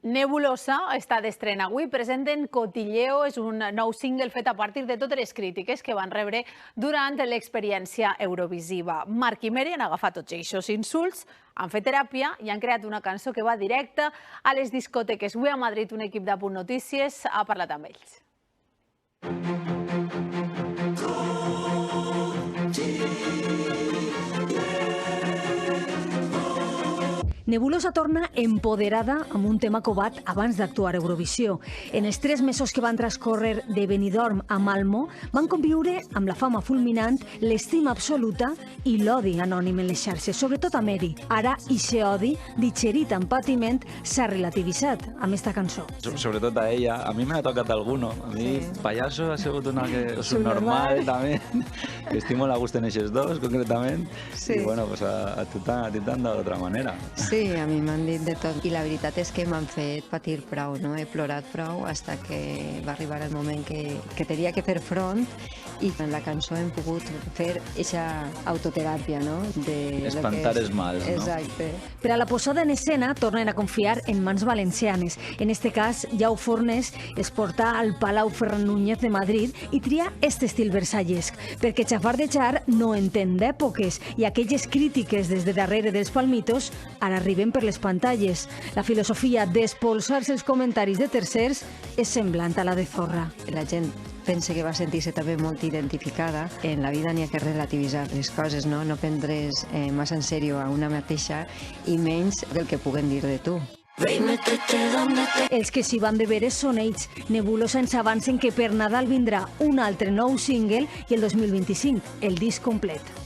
Nebulosa està d'estrena avui. Presenten Cotilleo, és un nou single fet a partir de totes les crítiques que van rebre durant l'experiència eurovisiva. Marc i Mary han agafat tots aquests insults, han fet teràpia i han creat una cançó que va directa a les discoteques. Avui a Madrid un equip d'Apunt Notícies ha parlat amb ells. Nebulosa torna empoderada amb un tema covat abans d'actuar a Eurovisió. En els 3 mesos que van transcórrer de Benidorm a Malmö, van conviure amb la fama fulminant, l'estima absoluta i l'odi anònim en les xarxes, sobretot a Mary. Ara, ixe odi, digerit amb patiment, s'ha relativitzat amb esta cançó. Sobretot a ella. A mi me ha tocat alguno. A mi, payaso, ha sigut una que és normal, també. Que estic molt a gust en eixes dos, concretament. I, bueno, pues a tu t'han dado d'altra manera. Sí, a mi m'han dit de tot. I la veritat és que m'han fet patir prou, no? He plorat prou fins que va arribar el moment que tenia que fer front i en la cançó hem pogut fer aquesta autoteràpia, no? Espantar els mals, no? Exacte. Per a la posada en escena tornen a confiar en mans valencianes. En este cas, Jau Fornes es porta al Palau Ferran Núñez de Madrid i tria este estil versallesc, perquè xafardejar no entén d'èpoques i aquelles crítiques des de darrere dels palmitos ara arriben per les pantalles. La filosofia d'espolsar-se els comentaris de tercers és semblant a la de Zorra. La gent pensa que va sentir-se també molt identificada. En la vida n'hi ha que relativitzar les coses, no? No prendre's massa en sèrio a una mateixa i menys del que puguen dir de tu. Els que s'hi van de veres són ells. Nebulosa ens avancen que per Nadal vindrà un altre nou single i el 2025, el disc complet.